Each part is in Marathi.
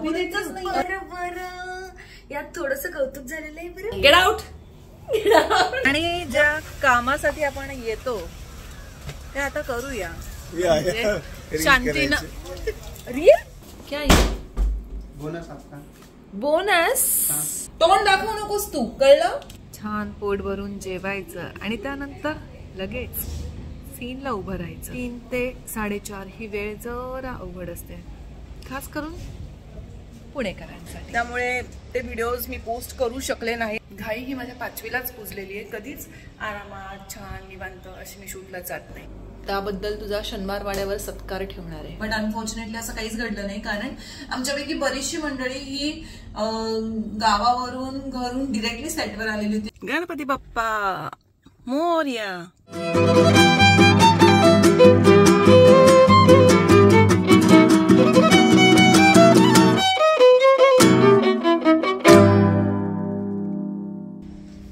अभिनेताच नाही. बरं यात थोडंसं कौतुक झालेलं आहे. बरं गेट आउट. आणि ज्या कामासाठी आपण येतो ते आता करूया शांतीनं. रियल क्या बोनस आपका बोनस. तोंड दाखवू नकोस तू, कळलं. छान पोट भरून जेवायचं आणि त्यानंतर लगेच सीनला उभं राहायचं. 3 ते 4:30 ही वेळ जरा अवघड असते, खास करून पुणेकरांसाठी. त्यामुळे ते व्हिडिओज मी पोस्ट करू शकले नाही. घाई ही माझ्या 5वीलाच पुजलेली आहे. कधीच आरामात छान निवांत अशी मी शूटला जात नाही. त्याबद्दल तुझा शनिवार वाड्यावर सत्कार ठेवणार आहे. पण अनफॉर्च्युनेटली असं काहीच घडलं नाही, कारण आमच्यापैकी बरीचशी मंडळी ही गावावरून घरून डिरेक्टली सेटवर आलेली होती. Ganpati Bappa Morya.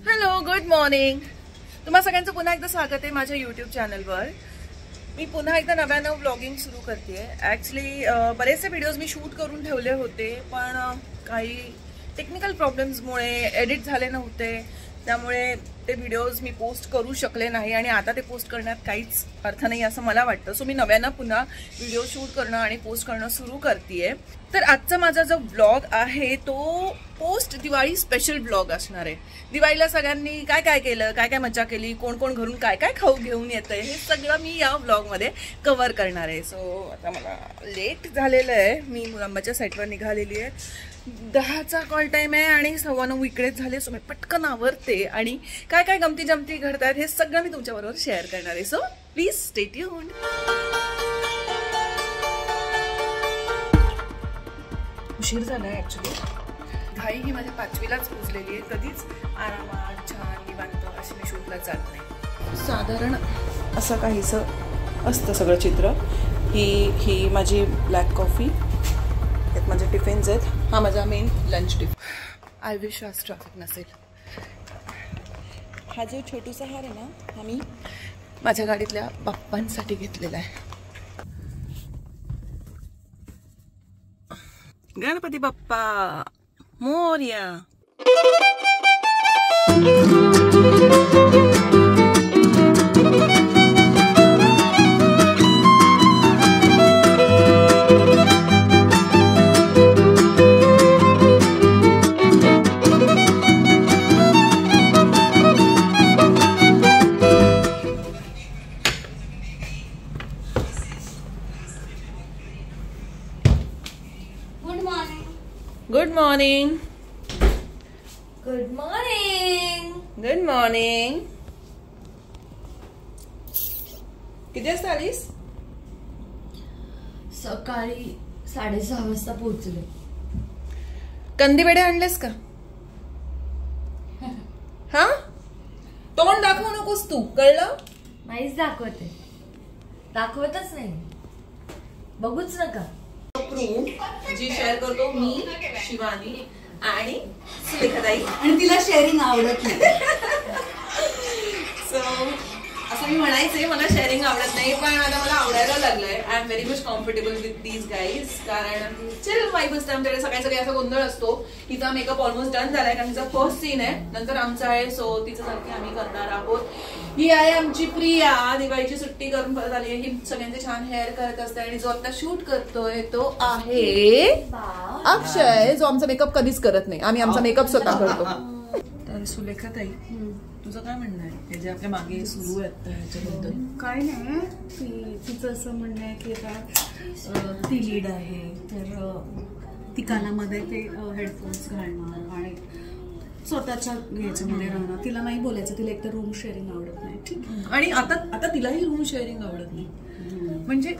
Hello, good morning. तुम्हा सगळ्यांचं पुन्हा एकदा स्वागत आहे माझ्या युट्यूब चॅनलवर. मी पुन्हा एकदा नव्यानं व्लॉगिंग सुरू करते. ॲक्च्युली बरेचसे व्हिडिओज मी शूट करून ठेवले होते, पण काही टेक्निकल प्रॉब्लेम्समुळे एडिट झाले नव्हते. त्यामुळे ते व्हिडिओज मी पोस्ट करू शकले नाही आणि आता ते पोस्ट करण्यात काहीच अर्थ नाही असं मला वाटतं. सो मी नव्यानं पुन्हा व्हिडिओ शूट करणं आणि पोस्ट करणं सुरू करतेय. तर आजचा माझा जो व्लॉग आहे तो पोस्ट दिवाळी स्पेशल व्लॉग असणार आहे. दिवाळीला सगळ्यांनी काय काय केलं, काय काय मजा केली, कोण कोण घरून काय काय खाऊ घेऊन येतंय, हे सगळं मी या व्लॉगमध्ये कव्हर करणार आहे. सो आता मला लेट झालेलं आहे. मी मुलांबाच्या साईटवर निघालेली आहे. 10चा कॉल टाइम आहे आणि 9:15 इकडेच झाले. सो मी पटकन आवरते आणि काय काय गमती जमती घडतात हे सगळं मी तुमच्याबरोबर शेअर करणार आहे. So please stay tuned. उशीर झालाय ऍक्च्युली. घाई ही माझ्या 5वीलाच पुजलेली आहे. कधीच आरामात छान निवांत अशी मी शूटला जात नाही. साधारण असं काहीसं असतं सगळं चित्र. ही माझी ब्लॅक कॉफी, यात माझे टिफिन्स आहेत. हा माझा main lunch tiffin. I wish आज ट्रॅफिक नसेल. हा जो छोटूसा हार आहे ना, हा मी माझ्या गाडीतल्या बाप्पांसाठी घेतलेला आहे. Ganpati Bappa Morya. Good morning. Good morning. Good morning. किती वाजता आलीस? सकाळी 6:30 वाजता पोहोचले. कंदी बेडे आणलेस का? हा, तोंड दाखवू नकोस तू, कळलं. नाहीच दाखवते, दाखवतच नाही, बघूच नका. जी शेअर करतो मी, शिवानी आणि सुलेखाताई. आणि तिला शेअरिंग आवडत नाही. सो असं मी म्हणायचंय, मला शेअरिंग आवडत नाही, पण आता मला आवडायला लागलंय. I am very much comfortable with these guys. कारण चिल वाईब असते आमच्याकडे. सगळे असा गोंधळ असतो. तिचा मेकअप ऑलमोस्ट डन झालाय, कारण तिचा फर्स्ट सीन आहे, नंतर आमचा आहे. सो तिचं सारखी आम्ही करणार आहोत. ही आहे आमची प्रिया. दिवाळीची सुट्टी करून परत आली आहे. ही सगळ्यांचे छान हेअर करत असते. आणि जो आता शूट करतोय तो आहे अक्षय, जो आमचा मेकअप कधीच करत नाही. आम्ही आमचा मेकअप स्वतः करतो. तर सुलेखाताई, तुझं काय म्हणणं आहे हे जे आपल्या मागे सुरू आहे ह्याच्याबद्दल? काय नाही, तिचं असं म्हणणं आहे की आता ती लीड आहे, तर ती कानामध्ये ते हेडफोन्स घालणार आणि स्वतःच्या ह्याच्यामध्ये राहणार. तिला नाही बोलायचं, तिला एकतर रूम शेअरिंग आवडत नाही. ठीक आहे. आणि आता तिलाही रूम शेअरिंग आवडत नाही. म्हणजे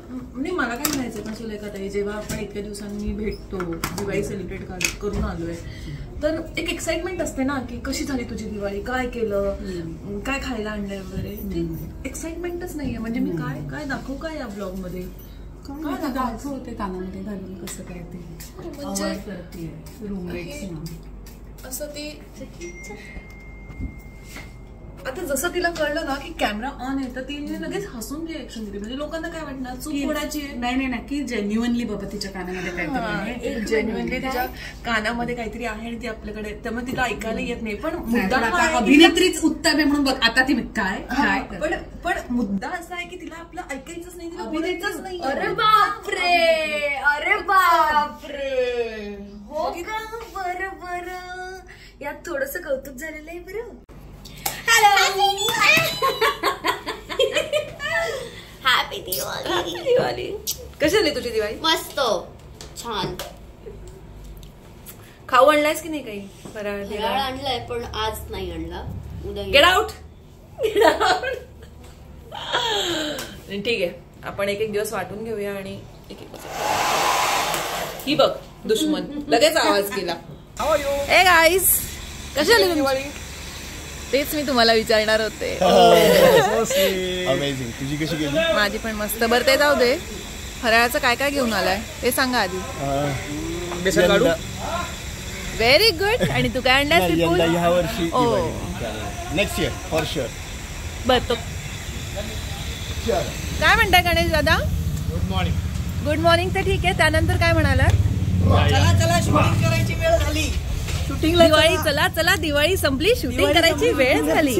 मला काय म्हणायचं पण सुलेखाताई, जेव्हा आपण इतक्या दिवसांनी भेटतो, दिवाळी सेलिब्रेट करून आलोय, तर एक एक्साइटमेंट असते ना की कशी झाली तुझी दिवाळी, काय केलं, काय खायला आणलंय वगैरे. ती एक्साइटमेंटच नाहीये. म्हणजे मी काय दाखवू काय या ब्लॉग मध्ये? काय दाखवते कानामध्ये घालून कसं काय ते अवॉइड करते रूममेट्स ना. असं ती आता जसं तिला कळलं ना की कॅमेरा ऑन आहे तर तिने लगेच हसून रिएक्शन दिली. म्हणजे लोकांना काय वाटणार चूक कोणाची आहे? नाही नक्की जेन्युअनली बाबा तिच्या कानामध्ये काहीतरी आहे, जेन्युअनली तिच्या कानामध्ये काहीतरी आहे आणि ती आपल्याकडे, त्यामुळे तिला ऐकायला येत नाही. पण मुद्दा अभिनेत्रीच उत्तम आहे म्हणून बघ आता ती काय पण मुद्दा असा आहे की तिला आपलं ऐकायचंच नाही, तिला बोलायचंच नाही. अरे बापरे, अरे बापरे. हो का? बरं बरं, यात थोडस कौतुक झालेलं आहे बरं. हॅपी दिवाळी. कशी झाली तुझी दिवाळी? मस्त छान. खाऊ आणलायस की नाही काही? फराळ आणलाय पण आज नाही आणला, उद्या. Get out. ठीक आहे, आपण एक एक दिवस वाटून घेऊया आणि एक ही बघ दुश्मन लगेच आवाज केला. ए गाईज, कशी आली दिवाळी? तेच मी तुम्हाला विचारणार होते. अमेझिंग. तुझी कशी गेली? माझी पण मस्त. बरं ते जाऊ दे, फराळाचं काय काय घेऊन आलाय ते सांगा आधी. बेसन लाडू. Very good. आणि तू काय आणलास? ह्या वर्षी नेक्स्ट इयर फॉर शुअर. बर, तो काय म्हणताय गणेश दादा? Good morning. Good morning. तर ठीक आहे, त्यानंतर काय म्हणाला? चला चला शूटिंग करायची वेळ झाली. दिवाळी, चला चला दिवाळी संपली, शूटिंग करायची वेळ झाली.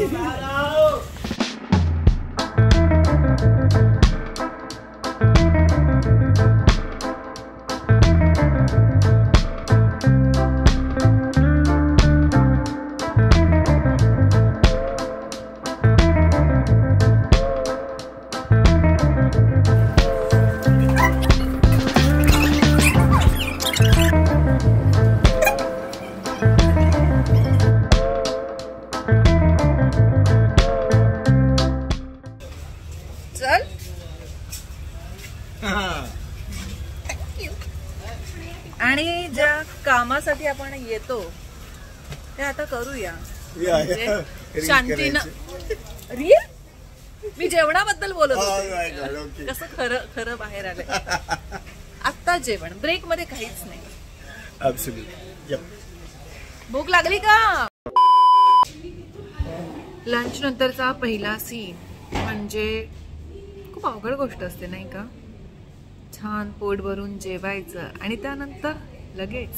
चल. आणि ज्या कामासाठी आपण येतो ते आता करूया. शांतीनं. रियल मी जेवणाबद्दल बोलत होते. कसं खरं खरं बाहेर आलंय. आत्ता जेवण, ब्रेक मध्ये काहीच नाही. भूक लागली का? लंच नंतरचा पहिला सीन म्हणजे खूप अवघड गोष्ट असते नाही का? छान पोट भरून जेवायचं आणि त्यानंतर लगेच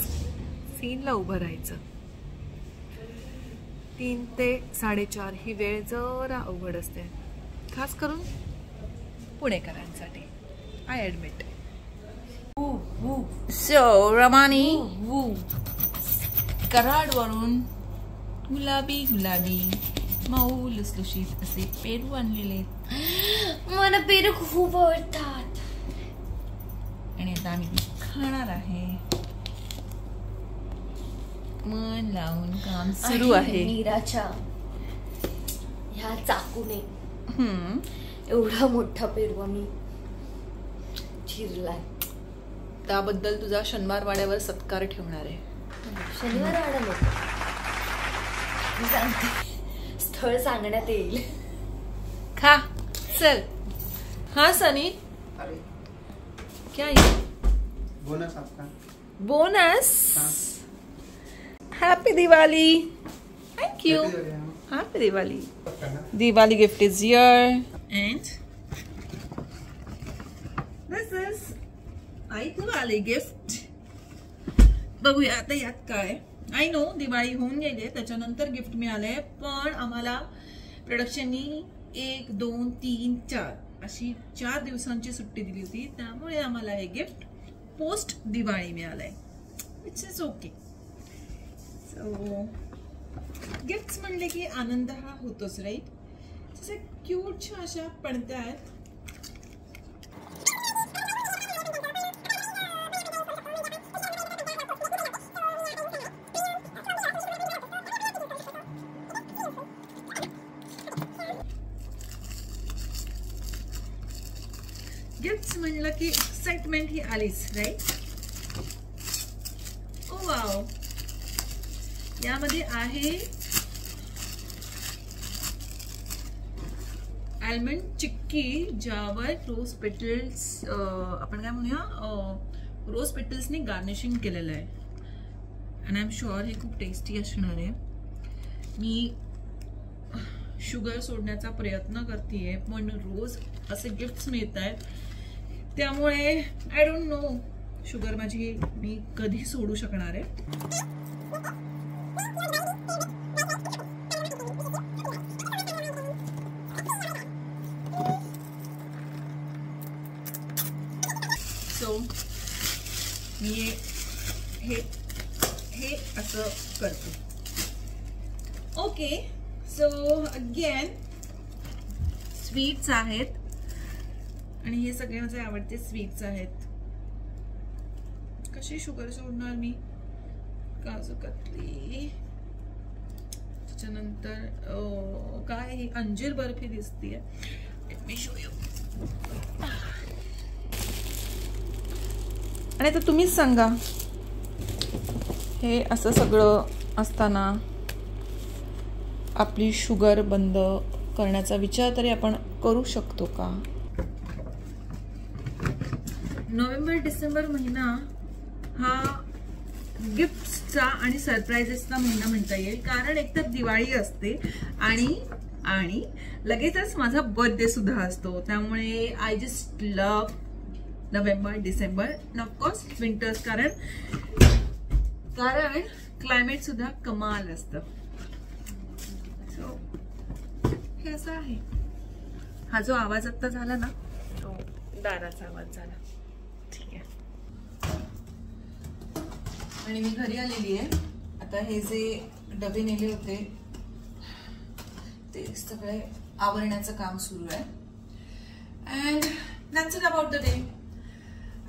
सीनला उभं राहायचं. 3 ते 4:30 ही वेळ जरा अवघड असते, खास करून पुणेकरांसाठी. I admit. सो रमानी कराडवरून गुलाबी गुलाबी मऊ लुसलुशीत असे पेरू आणलेले. मला पेरू खूप आवडतात आणि आता आम्ही खाणार आहे. मन लावून काम सुरू आहे. मीराच्या ह्या चाकूने एवढा मोठा पेरू आम्ही चिरलाय. त्याबद्दल तुझा शनिवार वाड्यावर सत्कार ठेवणार आहे. शनिवार वाडा नको, मी सांगते स्थळ सांगण्यात येईल. खा चल. हाँ सनी, क्या ये बोनस आपका? Bonus. Happy Diwali. Thank you. Happy Diwali. Diwali gift is here end this is I Diwali gift. बघूया आता यात काय. आय नो दिवाळी होऊन गेली, त्याच्यानंतर गिफ्ट मिळालंय, पण आम्हाला प्रोडक्शननी 1, 2, 3, 4 अशी 4 दिवसांची सुट्टी दिली होती, त्यामुळे आम्हाला हे गिफ्ट पोस्ट दिवाळी मिळालंय. It's is okay. So gifts म्हणले की आनंद हा होतोच, राईट? जसे क्यूटच्या अशा पणत्या आहेत. गिफ्ट्स म्हणलं की एक्साइटमेंट ही आलीच, राईट? ओ वाव. यामध्ये आहे आल्मंड चिक्की, ज्यावर रोज पेटल्स, आपण काय म्हणूया, रोज पेटल्सने गार्निशिंग केलेलं आहे. आणि आय एम शुअर हे खूप टेस्टी असणार आहे. मी शुगर सोडण्याचा प्रयत्न करतेय, पण रोज असे गिफ्ट्स मिळत आहेत, त्यामुळे आय डोंट नो शुगर माझी मी कधी सोडू शकणार आहे. सो मी हे असं करते. ओके, सो अगेन स्वीट्स आहेत आणि हे सगळे माझे आवडते स्वीट्स आहेत. कशी शुगर सोडणार मी? काजू कतली, त्याच्यानंतर काय ही अंजीर बर्फी दिसतीये. Let me show you. आणि आता तुम्हीच सांगा, हे असं सगळं असताना आपली शुगर बंद करण्याचा विचार तरी आपण करू शकतो का? नोव्हेंबर डिसेंबर महिना हा गिफ्ट्सचा आणि सरप्राइजेसचा महिना म्हणता येईल, कारण एकतर दिवाळी असते आणि लगेचच माझा बर्थडे सुद्धा असतो. त्यामुळे I just love November December and of course winters, कारण क्लायमेट सुद्धा कमाल असतं. सो हे असं आहे. हा जो आवाज आत्ता झाला ना, तो दाराचा आवाज झाला. ठीक आहे. आणि मी घरी आलेली आहे. आता हे जे डबे नेले होते ते सगळे आवरण्याचं काम सुरू आहे. And that's it about the day.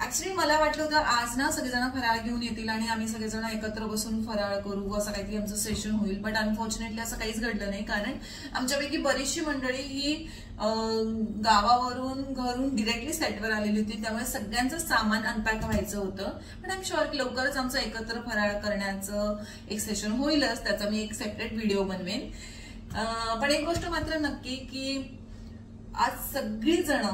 Actually मला वाटलं होतं आज ना सगळेजण फराळ घेऊन येतील आणि आम्ही सगळेजण एकत्र बसून फराळ करू, असं काहीतरी आमचं सेशन होईल. बट अनफॉर्च्युनेटली असं काहीच घडलं नाही, कारण आमच्यापैकी बरीचशी मंडळी ही गावावरून घरून डिरेक्टली सेटवर आलेली होती. त्यामुळे सगळ्यांचं सामान अनपॅक व्हायचं होतं. पण आय एम शुअर की लवकरच आमचं एकत्र फराळ करण्याचं एक सेशन होईलच. त्याचा मी एक सेपरेट व्हिडिओ बनवेन. पण एक गोष्ट मात्र नक्की की आज सगळीजण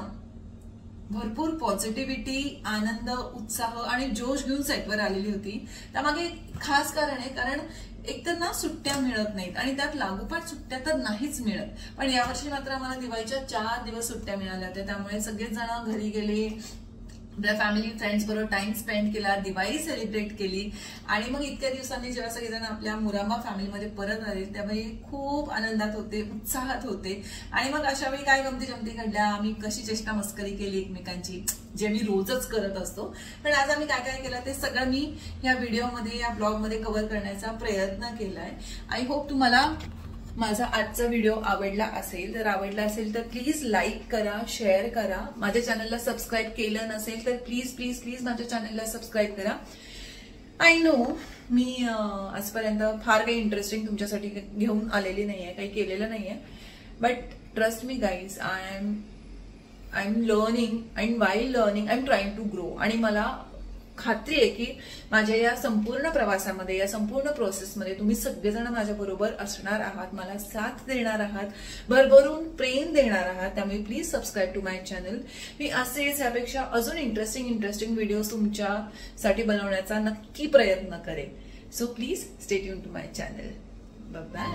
भरपूर पॉझिटिव्हिटी, आनंद, उत्साह आणि जोश घेऊन सेटवर आलेली होती. त्यामागे खास कारण आहे, कारण एकतर ना सुट्ट्या मिळत नाहीत आणि त्यात लागोपाठ सुट्ट्या तर नाहीच मिळत. पण यावर्षी मात्र आम्हाला दिवाळीच्या 4 दिवस सुट्ट्या मिळाल्या होत्या. त्यामुळे सगळेच जण घरी गेले, आपल्या फॅमिली फ्रेंड्स बरोबर टाइम स्पेंड केला, दिवाळी सेलिब्रेट केली. आणि मग इतक्या दिवसांनी जेव्हा सगळेजण आपल्या मुरांबा फॅमिलीमध्ये परत आले त्यावेळी खूप आनंदात होते, उत्साहात होते. आणि मग अशा वेळी काय गमती जमती घडल्या, आम्ही कशी चेष्टा मस्करी केली एकमेकांची, जे मी रोजच करत असतो. पण आज आम्ही काय काय केलं ते सगळं मी या व्हिडिओमध्ये, या ब्लॉगमध्ये कव्हर करण्याचा प्रयत्न केलाय. आय होप तुम्हाला माझा आजचा व्हिडिओ आवडला असेल. जर आवडला असेल तर प्लीज लाईक करा, शेअर करा. माझ्या चॅनलला सबस्क्राईब केलं नसेल तर प्लीज प्लीज प्लीज माझ्या चॅनलला सबस्क्राईब करा. आय नो मी आजपर्यंत फार काही इंटरेस्टिंग तुमच्यासाठी घेऊन आलेली नाहीये, काही केलेलं नाहीये. But trust me guys, I am learning and while learning I am trying to grow. आणि मला खात्री आहे की माझ्या या संपूर्ण प्रवासामध्ये, या संपूर्ण प्रोसेसमध्ये तुम्ही सगळेजण माझ्या बरोबर असणार आहात, मला साथ देणार आहात, भरभरून प्रेम देणार आहात. त्यामुळे please subscribe to my channel. मी असेच यापेक्षा अजून इंटरेस्टिंग व्हिडिओज तुमच्यासाठी बनवण्याचा नक्की प्रयत्न करेन. So please stay tune to my channel. Bye.